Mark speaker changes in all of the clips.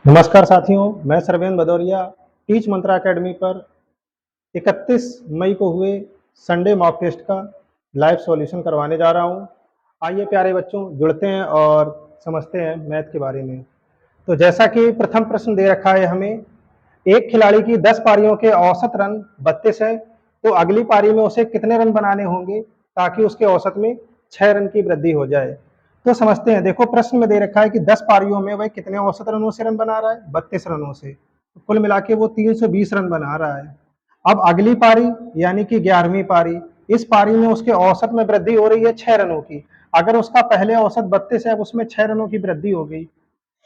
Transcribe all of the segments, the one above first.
Speaker 1: नमस्कार साथियों, मैं सर्वेंद्र भदौरिया टीच मंत्रा अकेडमी पर 31 मई को हुए संडे मॉक टेस्ट का लाइव सॉल्यूशन करवाने जा रहा हूं। आइए प्यारे बच्चों, जुड़ते हैं और समझते हैं मैथ के बारे में। तो जैसा कि प्रथम प्रश्न दे रखा है हमें, एक खिलाड़ी की 10 पारियों के औसत रन 32 है, तो अगली पारी में उसे कितने रन बनाने होंगे ताकि उसके औसत में 6 रन की वृद्धि हो जाए। तो समझते हैं। देखो, प्रश्न में दे रखा है कि 10 पारियों में वह कितने औसत रनों से रन बना रहा है, 32 रनों से। तो कुल मिला के वो 320 रन बना रहा है। अब अगली पारी यानी कि 11वीं पारी, इस पारी में उसके औसत में वृद्धि हो रही है 6 रनों की। अगर उसका पहले औसत 32 है, अब उसमें 6 रनों की वृद्धि हो गई,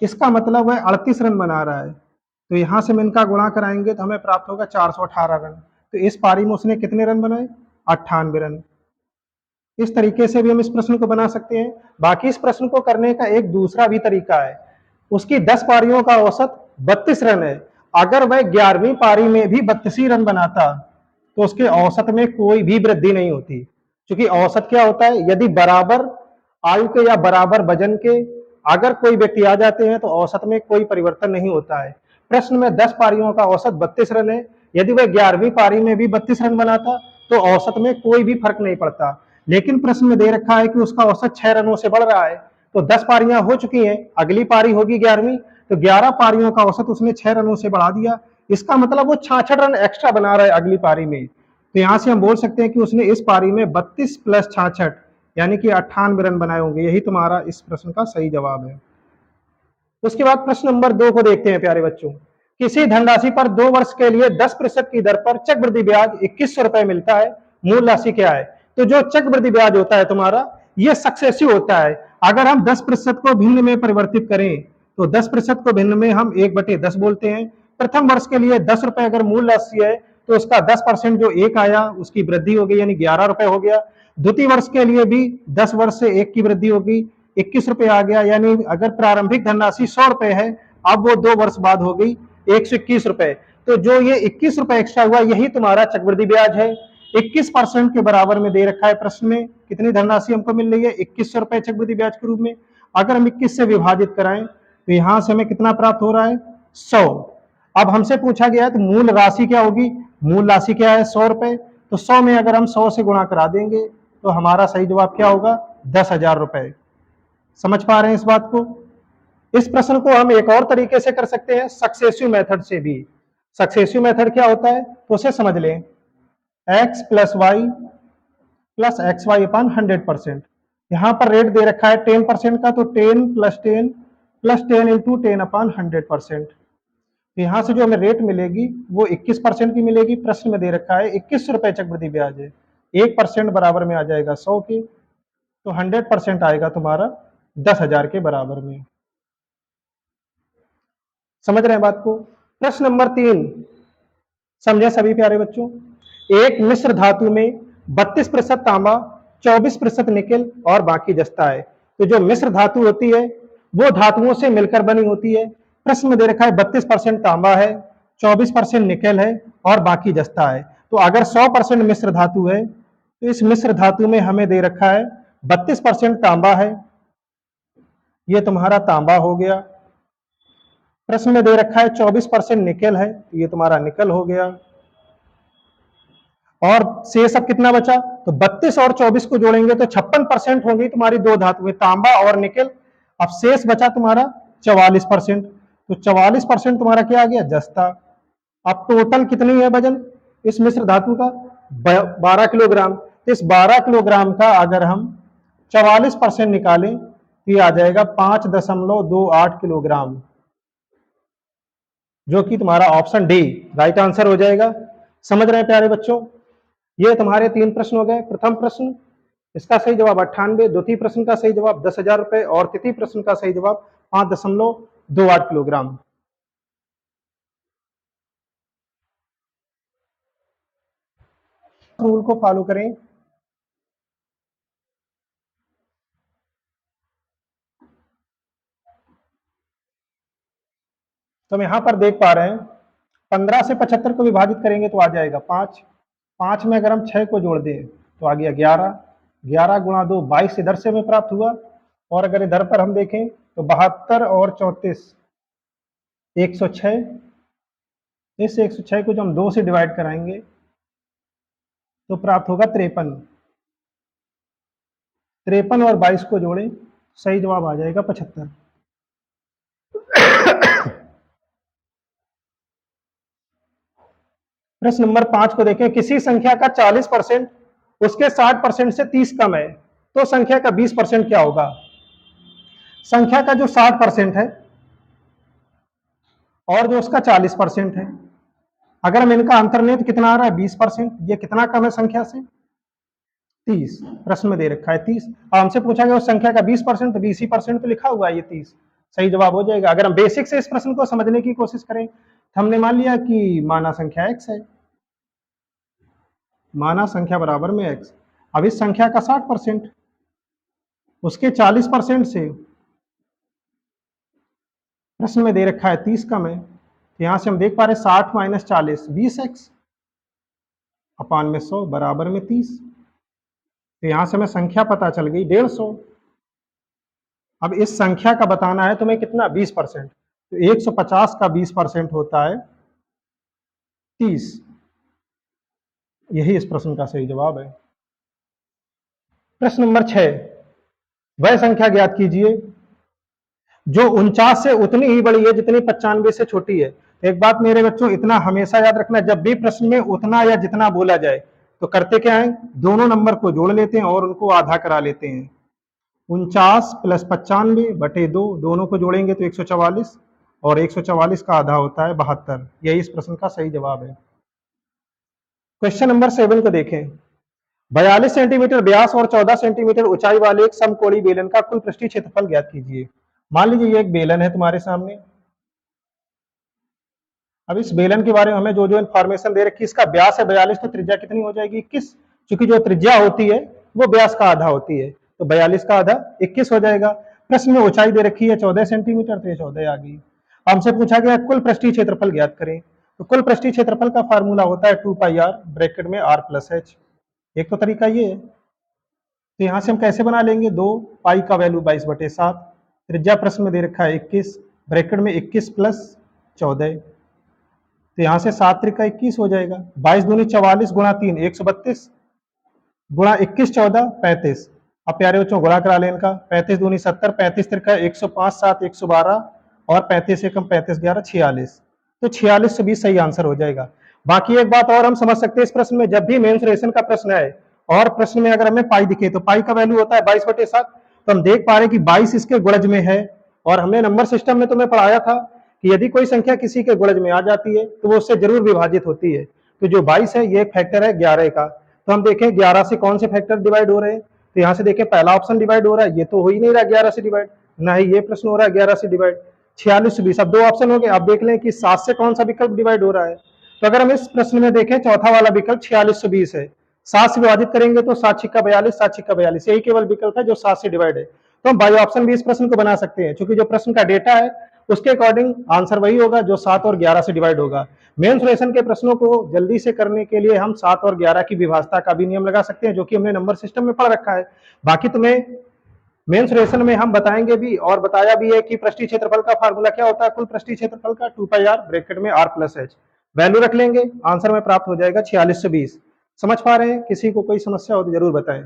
Speaker 1: इसका मतलब वह 38 रन बना रहा है। तो यहाँ से हम इनका गुणा कराएंगे तो हमें प्राप्त होगा 418 रन। तो इस पारी में उसने कितने रन बनाए? 98 रन। इस तरीके से भी हम इस प्रश्न को बना सकते हैं। बाकी इस प्रश्न को करने का एक दूसरा भी तरीका है। उसकी 10 पारियों का औसत 32 रन है। अगर वह 11वीं पारी में भी 32 रन बनाता तो उसके औसत में कोई भी वृद्धि नहीं होती। क्योंकि औसत क्या होता है? यदि बराबर आयु के या बराबर वजन के अगर कोई व्यक्ति आ जाते हैं तो औसत में कोई परिवर्तन नहीं होता है। प्रश्न में 10 पारियों का औसत 32 रन है। यदि वह 11वीं पारी में भी 32 रन बनाता तो औसत में कोई भी फर्क नहीं पड़ता। लेकिन प्रश्न में दे रखा है कि उसका औसत 6 रनों से बढ़ रहा है। तो 10 पारियां हो चुकी हैं, अगली पारी होगी 11वीं, तो 11 पारियों का औसत उसने 6 रनों से बढ़ा दिया। इसका मतलब वो 66 रन एक्स्ट्रा बना रहा है अगली पारी में। तो यहां से हम बोल सकते हैं कि उसने इस पारी में 32 प्लस 66 यानी कि 98 रन बनाए होंगे। यही तुम्हारा इस प्रश्न का सही जवाब है। उसके बाद प्रश्न नंबर 2 को देखते हैं प्यारे बच्चों। किसी धनराशि पर 2 वर्ष के लिए 10% की दर पर चक्रवृद्धि ब्याज 2100 रुपए मिलता है। मूल राशि क्या है? तो जो चक्रवृद्धि ब्याज होता है तुम्हारा, ये सक्सेसिव होता है। अगर हम 10% को भिन्न में परिवर्तित करें तो 10% को भिन्न में हम 1/10 बोलते हैं। प्रथम वर्ष के लिए 10 रुपए अगर मूल राशि है तो उसका 10% जो 1 आया उसकी वृद्धि हो गई, यानी 11 रुपए हो गया। द्वितीय वर्ष के लिए भी 10 वर्ष से 1 की वृद्धि होगी, 21 रुपए आ गया। यानी अगर प्रारंभिक धनराशि 100 रुपए है, अब वो 2 वर्ष बाद हो गई 121 रुपए। तो जो ये 21 रुपए एक्स्ट्रा हुआ, यही तुम्हारा चक्रवृद्धि ब्याज है। 21% के बराबर में दे रखा है प्रश्न में। कितनी धनराशि हमको मिल रही है? 2100 रुपए चक्रवृद्धि ब्याज के रूप में। अगर हम 21 से विभाजित कराएं तो यहां से हमें कितना प्राप्त हो रहा है? 100। अब हमसे पूछा गया है तो मूल राशि क्या होगी? मूल राशि क्या है? 100 रुपए। तो 100 में अगर हम 100 से गुणा करा देंगे तो हमारा सही जवाब क्या होगा? 10,000 रुपए। समझ पा रहे हैं इस बात को? इस प्रश्न को हम एक और तरीके से कर सकते हैं, सक्सेसिव मेथड से भी। सक्सेसिव मेथड क्या होता है तो उसे समझ लें। x plus Y plus X Y अपन 100%। यहां पर रेट दे रखा है 10% का, तो 10 प्लस 10 इंटू 10 अपन 100%। तो यहां से जो हमें रेट मिलेगी वो 21% की मिलेगी। प्रश्न में दे रखा है 21 रुपए चक्रवृद्धि ब्याज है। 1% बराबर में आ जाएगा 100 के, तो 100% आएगा तुम्हारा 10,000 के बराबर में। समझ रहे हैं बात को? प्रश्न नंबर 3 समझे सभी प्यारे बच्चों। एक मिश्र धातु में 32% तांबा, 24% निकेल और बाकी जस्ता है। तो जो मिश्र धातु होती है वो धातुओं से मिलकर बनी होती है। प्रश्न में दे रखा है 32% तांबा है, 24% निकेल है और बाकी जस्ता है। तो अगर 100% मिश्र धातु है तो इस मिश्र धातु में हमें दे रखा है 32% तांबा है, ये तुम्हारा तांबा हो गया। प्रश्न में दे रखा है 24% निकेल है, तो ये तुम्हारा निकल हो गया। और शेष अब कितना बचा? तो 32 और 24 को जोड़ेंगे तो 56% होंगी तुम्हारी दो धातुएं, तांबा और निकेल। अब शेष बचा तुम्हारा 44%। तो 44% तुम्हारा क्या आ गया? जस्ता। अब टोटल कितनी है वजन इस मिश्र धातु का? 12 किलोग्राम। तो इस 12 किलोग्राम का अगर हम 44% निकालें तो ये आ जाएगा 5.28 किलोग्राम, जो कि तुम्हारा ऑप्शन डी राइट आंसर हो जाएगा। समझ रहे हैं प्यारे बच्चों? ये तुम्हारे 3 प्रश्न हो गए। प्रथम प्रश्न इसका सही जवाब 98, द्वितीय प्रश्न का सही जवाब 10,000 रुपए और तृतीय प्रश्न का सही जवाब 5.28 किलोग्राम। रूल को फॉलो करें। तो हम यहां पर देख पा रहे हैं 15 से 75 को विभाजित करेंगे तो आ जाएगा 5। 5 में अगर हम 6 को जोड़ दें तो आ गया 11। 11 गुणा 2 22 इधर से हमें प्राप्त हुआ। और अगर इधर पर हम देखें तो 72 और 34 106, इस 106 को जब हम 2 से डिवाइड कराएंगे तो प्राप्त होगा 53। 53 और 22 को जोड़ें, सही जवाब आ जाएगा 75। प्रश्न नंबर 5 को देखें, किसी संख्या का 40% उसके 60% से 30 कम है, तो संख्या का 20% क्या होगा? संख्या का जो 60% है और जो उसका 40% है, अगर हम इनका अंतर लें तो कितना आ रहा है? 20%। ये कितना कम है संख्या से? 30। प्रश्न में दे रखा है 30। अब हमसे पूछा गया उस संख्या का 20%, तो 20% तो लिखा हुआ है ये 30, सही जवाब हो जाएगा। अगर हम बेसिक से इस प्रश्न को समझने की कोशिश करें तो हमने मान लिया कि माना संख्या x है, माना संख्या बराबर में x। अब इस संख्या का 60% उसके 40% से प्रश्न में दे रखा है 30 कम है, तो यहां से हम देख पा रहे 60 माइनस 40 20x अपान में 100 बराबर में 30। तो यहां से हमें संख्या पता चल गई 150। अब इस संख्या का बताना है तुम्हें कितना? 20%। तो 150 का 20% होता है 30। यही इस प्रश्न का सही जवाब है। प्रश्न नंबर 6, वह संख्या ज्ञात कीजिए जो 49 से उतनी ही बड़ी है जितनी 95 से छोटी है। एक बात मेरे बच्चों इतना हमेशा याद रखना, जब भी प्रश्न में उतना या जितना बोला जाए तो करते क्या है, दोनों नंबर को जोड़ लेते हैं और उनको आधा करा लेते हैं। 49 प्लस 95 बटे 2, दोनों को जोड़ेंगे तो 144 और 144 का आधा होता है 72। यही इस प्रश्न का सही जवाब है। क्वेश्चन नंबर 7 को देखें, 42 सेंटीमीटर व्यास और 14 सेंटीमीटर ऊंचाई वाले एक समकोणीय बेलन का कुल पृष्ठीय क्षेत्रफल ज्ञात कीजिए। मान लीजिए ये एक बेलन है तुम्हारे सामने। अब इस बेलन के बारे में हमें जो जो इन्फॉर्मेशन दे रखी है, इसका व्यास है 42, तो त्रिज्या कितनी हो जाएगी? 21। क्योंकि जो त्रिज्या होती है वो व्यास का आधा होती है, तो 42 का आधा 21 हो जाएगा। प्रश्न में ऊंचाई दे रखी है 14 सेंटीमीटर, तो ये 14 आ गई। हमसे पूछा गया कुल पृष्ठीय क्षेत्रफल ज्ञात करें, तो कुल पृष्ठीय क्षेत्रफल का फार्मूला होता है 2πr ब्रैकेट में r प्लस h। एक तो तरीका ये है, तो यहां से हम कैसे बना लेंगे, 2 पाई का वैल्यू 22/7, त्रिज्या प्रश्न में दे रखा है 21, ब्रैकेट में 21 प्लस 14, तो यहां से 7 त्रिका 21 हो जाएगा। 22 दूनी 44 गुणा 3 132 गुणा 21 14 35। अब प्यारे बच्चों गुणा करा लें इनका, 35 दूनी 70, 35 त्रिका 105 7 112 और 35 से कम 35 11 46, तो 46 से 20 सही आंसर हो जाएगा। बाकी एक बात और हम समझ सकते हैं इस प्रश्न में, जब भी मेंसुरेशन का प्रश्न है और प्रश्न में अगर हमें पाई दिखे तो पाई का वैल्यू होता है 22/7, तो हम देख पा रहे हैं कि 22 इसके गुणज में है, और हमने नंबर सिस्टम में तुम्हें पढ़ाया था कि यदि कोई संख्या किसी के गुणज में आ जाती है तो वो उससे जरूर विभाजित होती है। तो जो 22 है ये फैक्टर है 11 का, तो हम देखें 11 से कौन से फैक्टर डिवाइड हो रहे हैं, तो यहाँ से देखें पहला ऑप्शन डिवाइड हो रहा है, ये तो हो ही नहीं रहा 11 से डिवाइड, ना ही ये प्रश्न हो रहा है 11 से डिवाइड। 46 से 20, अब 2 ऑप्शन हो गए। अब देख लें कि 7 से कौन सा विकल्प डिवाइड हो रहा है, तो अगर हम इस प्रश्न में देखें चौथा वाला विकल्प 46 से 20 है, 7 से विभाजित करेंगे तो 7 छिक्का 42, 7 छिक्का 42, यही केवल विकल्प है जो 7 से डिवाइड है। तो हम बाई ऑप्शन भी इस प्रश्न को बना सकते हैं, क्योंकि जो प्रश्न का डेटा है उसके अकॉर्डिंग आंसर वही होगा जो 7 और 11 से डिवाइड होगा। मेंसुरेशन के प्रश्नों को जल्दी से करने के लिए हम 7 और 11 की विभाजता का भी नियम लगा सकते हैं, जो कि हमने नंबर सिस्टम में पढ़ रखा है। बाकी तुम्हें मेंसुरेशन में हम बताएंगे भी और बताया भी है कि पृष्ठीय क्षेत्रफल का फार्मूला क्या होता है, कुल पृष्ठीय क्षेत्रफल का 2πr ब्रैकेट में r प्लस h। वैल्यू रख लेंगे, आंसर में प्राप्त हो जाएगा 46 से 20। समझ पा रहे हैं? किसी को कोई समस्या हो तो जरूर बताएं।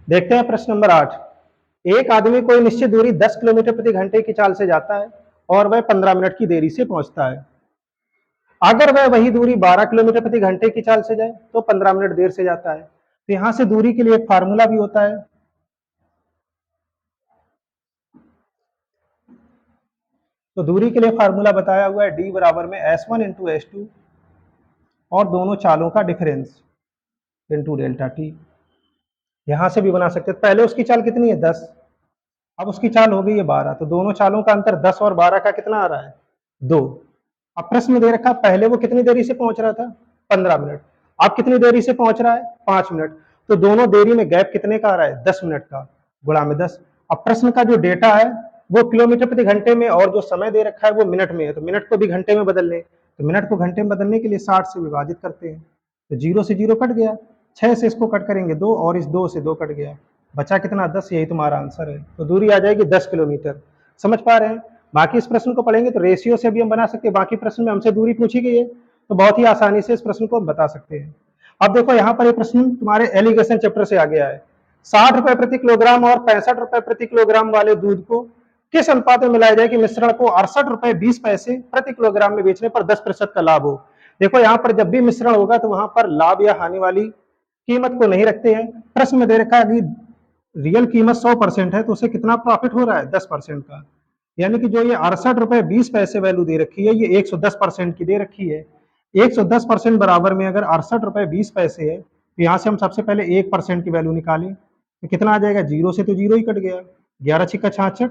Speaker 1: देखते हैं प्रश्न नंबर 8, एक आदमी कोई निश्चित दूरी 10 किलोमीटर प्रति घंटे की चाल से जाता है और वह 15 मिनट की देरी से पहुंचता है। अगर वह वही दूरी 12 किलोमीटर प्रति घंटे की चाल से जाए तो 15 मिनट देर से जाता है। तो यहां से दूरी के लिए एक फार्मूला भी होता है, तो दूरी के लिए फार्मूला बताया हुआ है d बराबर में s1 इंटू s2 और दोनों चालों का डिफरेंस इंटू डेल्टा टी। यहां से भी बना सकते हैं, पहले उसकी चाल कितनी है 10, अब उसकी चाल हो गई है 12, तो दोनों चालों का अंतर 10 और 12 का कितना आ रहा है 2। अब प्रश्न में दे रखा पहले वो कितनी देरी से पहुंच रहा था 15 मिनट, अब कितनी देरी से पहुंच रहा है 5 मिनट, तो दोनों देरी में गैप कितने का आ रहा है 10 मिनट का, गुणा में 10। अब प्रश्न का जो डेटा है वो किलोमीटर प्रति घंटे में और जो समय दे रखा है वो मिनट में है, तो मिनट को भी घंटे में बदल लें, तो मिनट को घंटे में बदलने के लिए 60 से विभाजित करते हैं, तो 0 से 0 कट गया, 6 से इसको कट करेंगे 2 और इस 2 से 2 कट गया, बचा कितना 10। यही तुम्हारा आंसर है। तो दूरी आ जाएगी 10 किलोमीटर। समझ पा रहे हैं? बाकी इस प्रश्न को पढ़ेंगे तो रेशियो से भी हम बना सकते हैं। बाकी प्रश्न में हमसे दूरी पूछी गई है तो बहुत ही आसानी से इस प्रश्न को हम बता सकते हैं। अब देखो यहाँ पर ये प्रश्न तुम्हारे एलिगेशन चैप्टर से आ गया है। 60 रुपए प्रति किलोग्राम और 65 रुपए प्रति किलोग्राम वाले दूध को किस अनुपात में मिलाया जाए कि मिश्रण को 68 रुपए 20 पैसे प्रति किलोग्राम में बेचने पर 10% का लाभ हो। देखो यहाँ पर जब भी मिश्रण होगा तो वहां पर लाभ या हानि वाली कीमत को नहीं रखते हैं। प्रश्न में दे रखा है कि रियल कीमत 100% है तो उसे कितना प्रॉफिट हो रहा है 10% का, यानी कि जो ये 68 रुपए 20 पैसे वैल्यू दे रखी है ये 110% की दे रखी है। 110% बराबर में अगर 68 रुपए 20 पैसे है तो यहाँ से हम सबसे पहले 1% की वैल्यू निकालें तो कितना आ जाएगा, 0 से तो 0 ही कट गया, 11 छिक्का 66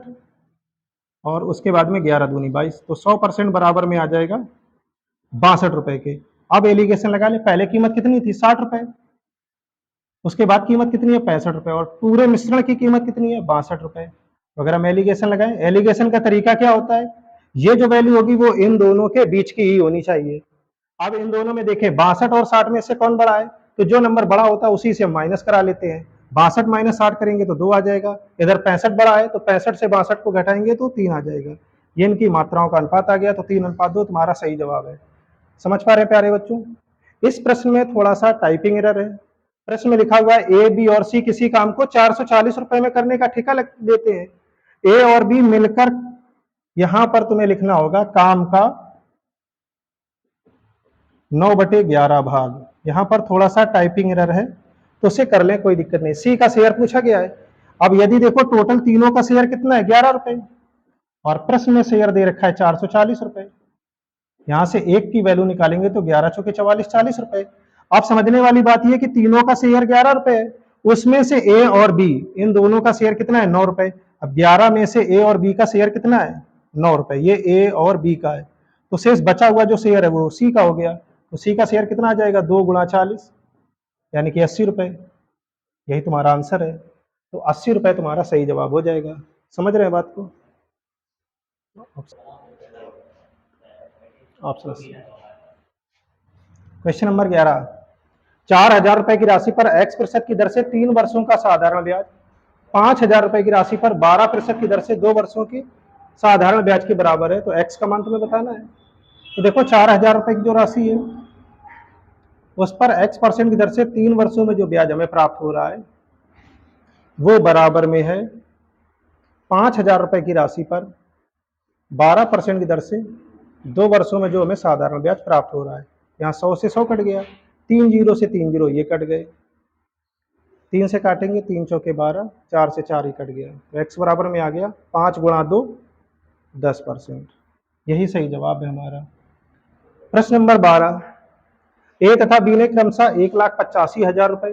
Speaker 1: और उसके बाद में 11 दूनी 22, तो 100% बराबर में आ जाएगा 62 रुपए के। अब एलिगेशन लगा ले, पहले कीमत कितनी थी 60 रुपए, उसके बाद कीमत कितनी है 65 रुपए और पूरे मिश्रण की कीमत कितनी है 62 रुपए। तो अगर हम एलिगेशन लगाएं, एलिगेशन का तरीका क्या होता है, ये जो वैल्यू होगी वो इन दोनों के बीच की ही होनी चाहिए। अब इन दोनों में देखें 62 और 60 में से कौन बड़ा है, तो जो नंबर बड़ा होता है उसी से माइनस करा लेते हैं। 62 माइनस 60 करेंगे तो 2 आ जाएगा, इधर 65 बड़ा है तो 65 से 62 को घटाएंगे तो 3 आ जाएगा। ये इनकी मात्राओं का अनुपात आ गया, तो 3:2 तुम्हारा सही जवाब है। समझ पा रहे हैं प्यारे बच्चों? इस प्रश्न में थोड़ा सा टाइपिंग एरर है। प्रश्न में लिखा हुआ है ए बी और सी किसी काम को 440 रुपए में करने का ठेका देते हैं। ए और बी मिलकर, यहां पर तुम्हें लिखना होगा काम का 9/11 भाग, यहां पर थोड़ा सा टाइपिंग एरर है तो उसे कर लें, कोई दिक्कत नहीं। सी का शेयर पूछा गया है। अब यदि देखो टोटल तीनों का शेयर कितना है 11 रुपए और प्रश्न में शेयर दे रखा है 440 रुपए, यहां से एक की वैल्यू निकालेंगे तो 11 चौके 44 40 रुपए। अब समझने वाली बात यह कि तीनों का शेयर 11 रुपए है, उसमें से ए और बी इन दोनों का शेयर कितना है 9 रुपए। अब 11 में से ए और बी का शेयर कितना है 9 रुपए, ये ए और बी का है, तो शेष बचा हुआ जो शेयर है वो सी का हो गया। तो सी का शेयर कितना आ जाएगा 2 गुणा 40 यानी कि 80 रुपए। यही तुम्हारा आंसर है, तो 80 रुपए तुम्हारा सही जवाब हो जाएगा। समझ रहे हैं बात को? ऑप्शन क्वेश्चन नंबर 11, 4,000 रुपए की राशि पर x% की दर से 3 वर्षों का साधारण ब्याज 5,000 रुपए की राशि पर 12% की दर से 2 वर्षों की साधारण ब्याज के बराबर है। तो x का मान तुम्हें बताना है। तो देखो 4,000 रुपए की जो राशि है उस पर x% की दर से 3 वर्षों में जो ब्याज हमें प्राप्त हो रहा है वो बराबर में है 5,000 रुपए की राशि पर 12% की दर से 2 वर्षों में जो हमें साधारण ब्याज प्राप्त हो रहा है। यहाँ 100 से 100 कट गया, 3 जीरो से 3 जीरो ये कट गए, 3 से काटेंगे 3 चौके 12, 4 से 4 ही कट गया, तो x बराबर में आ गया 5 गुणा 2 10%। यही सही जवाब है हमारा। प्रश्न नंबर 12, ए तथा बी ने क्रमशः 1,85,000 रुपए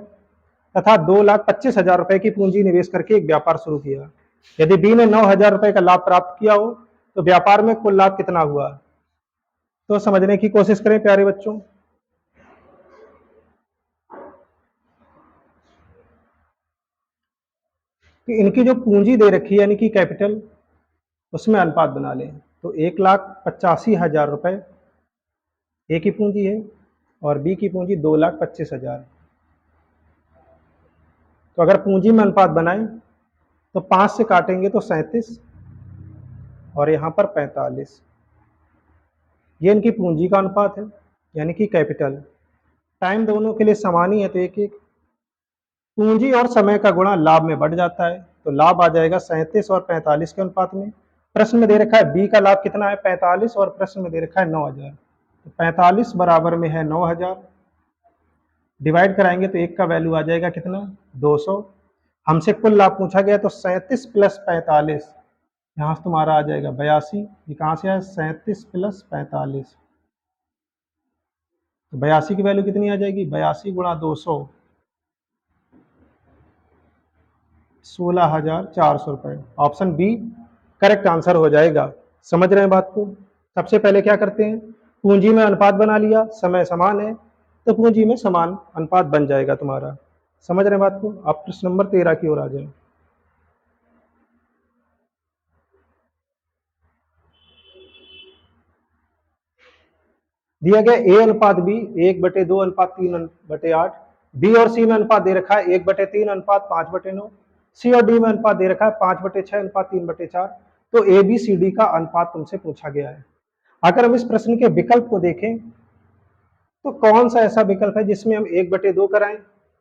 Speaker 1: तथा 2,25,000 रुपए की पूंजी निवेश करके एक व्यापार शुरू किया। यदि बी ने 9,000 रुपए का लाभ प्राप्त किया हो तो व्यापार में कुल लाभ कितना हुआ? तो समझने की कोशिश करें प्यारे बच्चों। कि इनकी जो पूंजी दे रखी है यानी कि कैपिटल, उसमें अनुपात बना लें। तो 1,85,000 रुपए ए की पूंजी है और बी की पूंजी 2,25,000। तो अगर पूंजी में अनुपात बनाएं तो 5 से काटेंगे तो 37 और यहाँ पर 45, ये इनकी पूंजी का अनुपात है यानी कि कैपिटल। टाइम दोनों के लिए समान ही है तो एक एक, पूंजी और समय का गुणा लाभ में बढ़ जाता है तो लाभ आ जाएगा 37 और 45 के अनुपात में। प्रश्न में दे रखा है बी का लाभ कितना है 45 और प्रश्न में दे रखा है 9,000, तो 45 बराबर में है 9,000, डिवाइड कराएंगे तो एक का वैल्यू आ जाएगा कितना 200। हमसे कुल लाभ पूछा गया तो 37 प्लस 45, यहाँ से तुम्हारा आ जाएगा 82। ये कहाँ से आया 37 प्लस 45, तो 82 की वैल्यू कितनी आ जाएगी 82 गुणा 200, 16,400 रुपए। ऑप्शन बी करेक्ट आंसर हो जाएगा। समझ रहे हैं बात को? सबसे पहले क्या करते हैं, पूंजी में अनुपात बना लिया, समय समान है तो पूंजी में समान अनुपात बन जाएगा तुम्हारा। समझ रहे हैं बात को? अब प्रश्न नंबर 13 की ओर आ जाए। दिया गया ए अनुपात बी 1/2 अनुपात 3/8, बी और सी में अनुपात दे रखा है 1/3 अनुपात 5/9, सी और डी में अनुपात दे रखा है 5/6 अनुपात 3/4। तो ए बी सी डी का अनुपात तुमसे पूछा गया है। अगर हम इस प्रश्न के विकल्प को देखें तो कौन सा ऐसा विकल्प है जिसमें हम 1/2 कराएं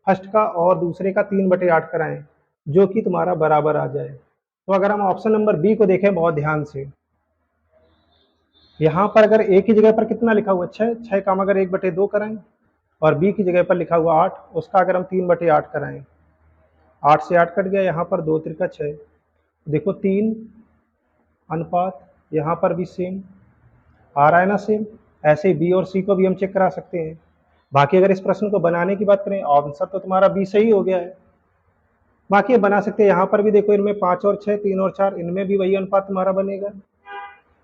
Speaker 1: फर्स्ट का और दूसरे का 3/8 कराएं, जो कि तुम्हारा बराबर आ जाए। तो अगर हम ऑप्शन नंबर बी को देखें बहुत ध्यान से, यहाँ पर अगर ए की जगह पर कितना लिखा हुआ 6 का हम अगर 1/2 कराएं और बी की जगह पर लिखा हुआ 8, उसका अगर हम 3/8 कराएं, 8 से 8 कट गया, यहाँ पर 2 त्रिका 6, देखो 3 अनुपात, यहाँ पर भी सेम आ रहा है ना सेम। ऐसे बी और सी को भी हम चेक करा सकते हैं। बाकी अगर इस प्रश्न को बनाने की बात करें, आंसर तो तुम्हारा बी सही हो गया है। बाकी बना सकते हैं, यहाँ पर भी देखो इनमें 5 और 6, 3 और 4, इनमें भी वही अनुपात तुम्हारा बनेगा।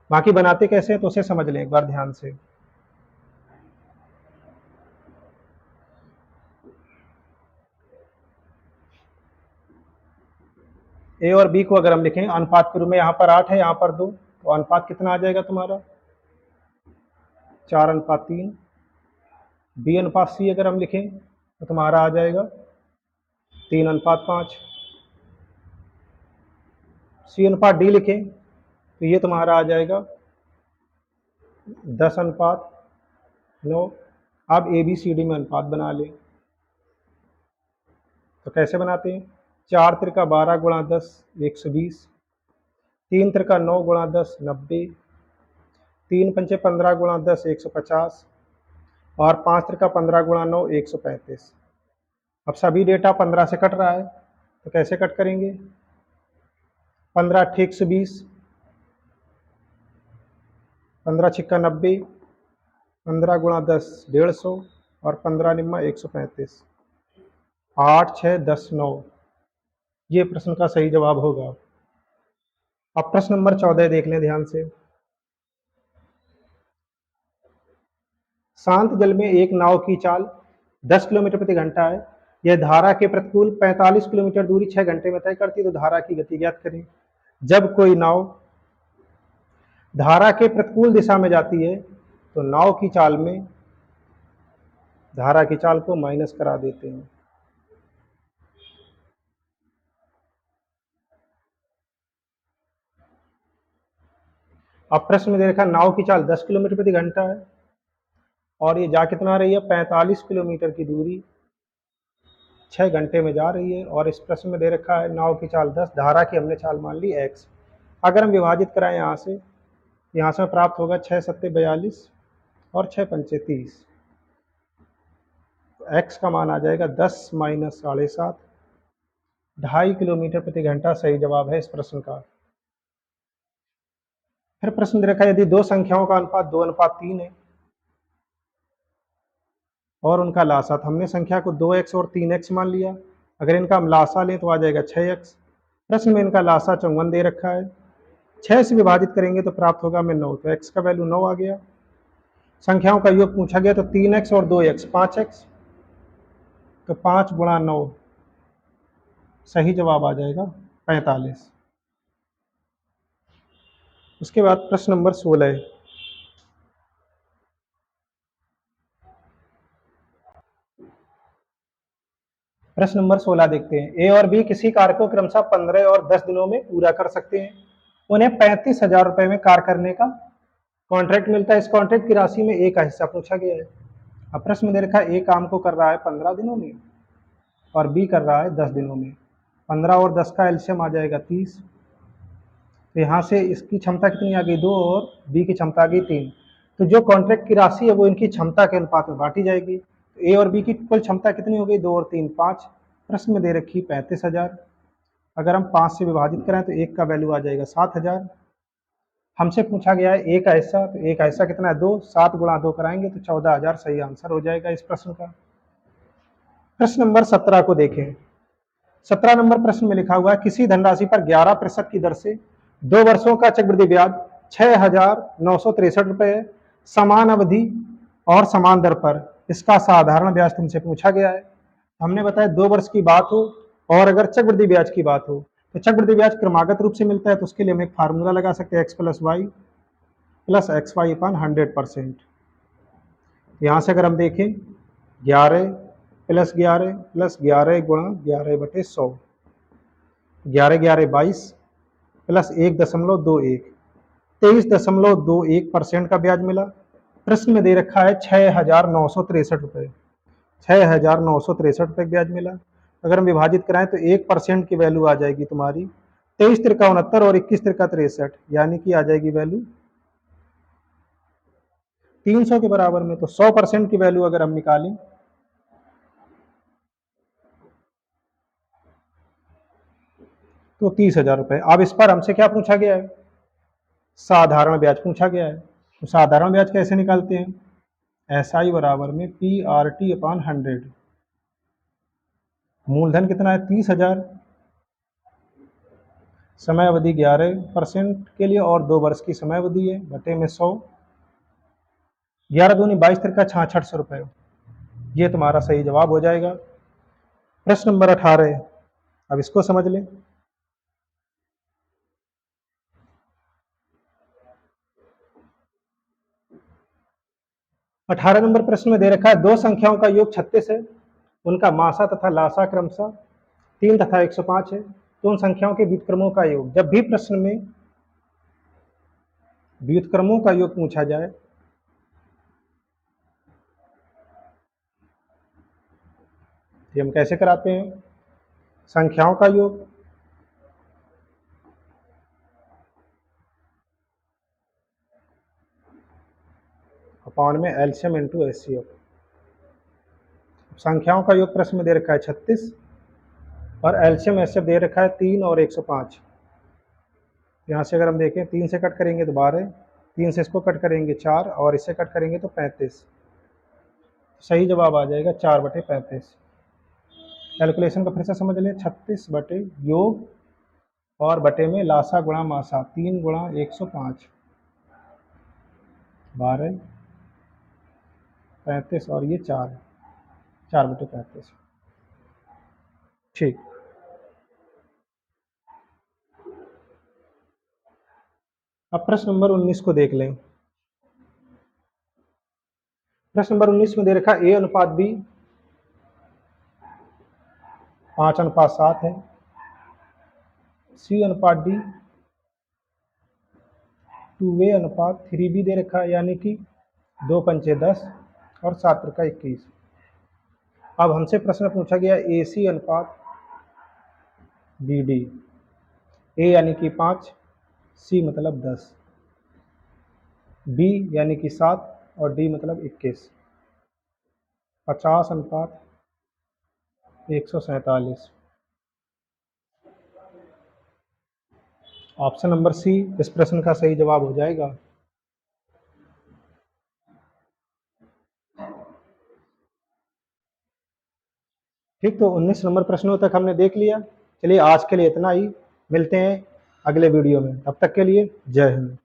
Speaker 1: बाकी बनाते कैसे हैं तो उसे समझ लें एक बार ध्यान से। ए और बी को अगर हम लिखें अनुपात के रूप में, यहाँ पर 8 है, यहाँ पर 2, तो अनुपात कितना आ जाएगा तुम्हारा 4:3। बी अनुपात सी अगर हम लिखें तो तुम्हारा आ जाएगा 3:5। सी अनुपात डी लिखें तो ये तुम्हारा आ जाएगा 10:9। अब ए बी सी डी में अनुपात बना लें तो कैसे बनाते हैं, 4 त्रिका 12 गुणा 10 120, 3 त्रिका 9 गुणा 10 90, 3 पंचे 15 गुणा 10 150 और 5 त्रिका 15 गुणा 9 135। अब सभी डेटा 15 से कट रहा है तो कैसे कट करेंगे, 15 × 120, 15 × 90, 15 गुणा 10 150 और 15 निम्मा 135। 8 6 10 9, ये प्रश्न का सही जवाब होगा। अब प्रश्न नंबर 14 देख लें ध्यान से। शांत जल में एक नाव की चाल 10 किलोमीटर प्रति घंटा है, यह धारा के प्रतिकूल 45 किलोमीटर दूरी 6 घंटे में तय करती है, तो धारा की गति ज्ञात करें। जब कोई नाव धारा के प्रतिकूल दिशा में जाती है तो नाव की चाल में धारा की चाल को माइनस करा देते हैं। अब प्रश्न में दे रखा नाव की चाल 10 किलोमीटर प्रति घंटा है और ये जा कितना रही है 45 किलोमीटर की दूरी 6 घंटे में जा रही है। और इस प्रश्न में दे रखा है नाव की चाल 10, धारा की हमने चाल मान ली x। अगर हम विभाजित कराएं यहाँ से प्राप्त होगा 6 7 42 और 6 पंचे 30, तो x का मान आ जाएगा 10 - 7.5, 2.5 किलोमीटर प्रति घंटा सही जवाब है इस प्रश्न का। फिर प्रश्न दे रखा है यदि दो संख्याओं का अनुपात 2:3 है और उनका लासा, तो हमने संख्या को 2x और 3x मान लिया, अगर इनका हम लासा लें तो आ जाएगा 6x। प्रश्न में इनका लासा 54 दे रखा है, 6 से विभाजित करेंगे तो प्राप्त होगा हमें 9, तो x का वैल्यू 9 आ गया। संख्याओं का योग पूछा गया तो 3x और 2x 5x, तो 5 × 9 सही जवाब आ जाएगा 45। उसके बाद प्रश्न नंबर 16। प्रश्न नंबर 16 देखते हैं। ए और बी किसी कार्य को क्रमशः 15 और 10 दिनों में पूरा कर सकते हैं। उन्हें 35,000 रुपए में कार्य करने का कॉन्ट्रैक्ट मिलता है। इस कॉन्ट्रैक्ट की राशि में ए का हिस्सा पूछा गया है। अब प्रश्न में दे रखा है ए काम को कर रहा है 15 दिनों में और बी कर रहा है 10 दिनों में। 15 और 10 का एलसीएम आ जाएगा 30, तो यहाँ से इसकी क्षमता कितनी आ गई 2 और बी की क्षमता आ गई 3। तो जो कॉन्ट्रैक्ट की राशि है वो इनकी क्षमता के अनुपात में बांटी जाएगी। तो ए और बी की कुल क्षमता कितनी हो गई 2 और 3 5। प्रश्न में दे रखी 35,000, अगर हम 5 से विभाजित करें तो एक का वैल्यू आ जाएगा 7,000। हमसे पूछा गया है ए का हिस्सा, तो ए का हिस्सा कितना है 2, 7 × 2 कराएंगे तो 14,000 सही आंसर हो जाएगा इस प्रश्न का। प्रश्न नंबर 17 को देखें। 17 नंबर प्रश्न में लिखा हुआ है किसी धनराशि पर 11% की दर से 2 वर्षों का चक्रवृद्धि ब्याज 6,963 रुपए है, समान अवधि और समान दर पर इसका साधारण ब्याज तुमसे पूछा गया है। हमने बताया 2 वर्ष की बात हो और अगर चक्रवृद्धि ब्याज की बात हो तो चक्रवृद्धि ब्याज क्रमागत रूप से मिलता है, तो उसके लिए हम एक फार्मूला लगा सकते हैं x + y + xy/100%। यहाँ से अगर हम देखें 11 प्लस 11 प्लस 11 गुणा 11/100, 11 11 22 प्लस 1.21, 23.21% का ब्याज मिला। प्रश्न में दे रखा है 6,963 रुपये, 6,963 रुपये ब्याज मिला। अगर हम विभाजित कराएं तो 1% की वैल्यू आ जाएगी तुम्हारी 23 त्रिका 69 और 21 त्रिका 63, यानी कि आ जाएगी वैल्यू 300 के बराबर में। तो 100% की वैल्यू अगर हम निकालें तो 30,000 रुपये। अब इस पर हमसे क्या पूछा गया है? साधारण ब्याज पूछा गया है। तो साधारण ब्याज कैसे निकालते हैं? SI बराबर में PRT/100। मूलधन कितना है? 30,000। समय अवधि 11% के लिए और 2 वर्ष की समय अवधि है, बटे में 100। 11 दूनी 22 त्रिका 6600 रुपये। ये तुम्हारा सही जवाब हो जाएगा। प्रश्न नंबर 18, अब इसको समझ लें। अठारह नंबर प्रश्न में दे रखा है दो संख्याओं का योग 36 है, उनका मासा तथा लासा क्रमशः 3 तथा 105 है, तो उन संख्याओं के व्युत्क्रमों का योग। जब भी प्रश्न में व्युत्क्रमों का योग पूछा जाए तो हम कैसे कराते हैं? संख्याओं का योग अपॉन में एलसीएम इंटू एचसीएफ। संख्याओं का योग प्रश्न में दे रखा है 36 और एलसीएम एचसीएफ दे रखा है 3 और 105। यहाँ से अगर हम देखें 3 से कट करेंगे तो 12, 3 से इसको कट करेंगे 4 और इससे कट करेंगे तो 35। सही जवाब आ जाएगा 4/35। कैलकुलेशन का फिर से समझ लें, 36 बटे योग और बटे में लासा गुणा मासा 3 गुणा 105, 12, 35 और ये 4/35। ठीक। अब प्रश्न नंबर 19 को देख लें। प्रश्न नंबर 19 में दे रखा A अनुपात B 5:7 है, C अनुपात D 2A अनुपात 3B दे रखा है, यानी कि 2 पंचे 10 और 7 त्रिका 21। अब हमसे प्रश्न पूछा गया AC अनुपात BD, A यानी कि 5, C मतलब 10, B यानी कि 7 और D मतलब 21। 50:147। ऑप्शन नंबर सी इस प्रश्न का सही जवाब हो जाएगा। ठीक, तो 19 नंबर प्रश्नों तक हमने देख लिया। चलिए आज के लिए इतना ही, मिलते हैं अगले वीडियो में, तब तक के लिए जय हिंद।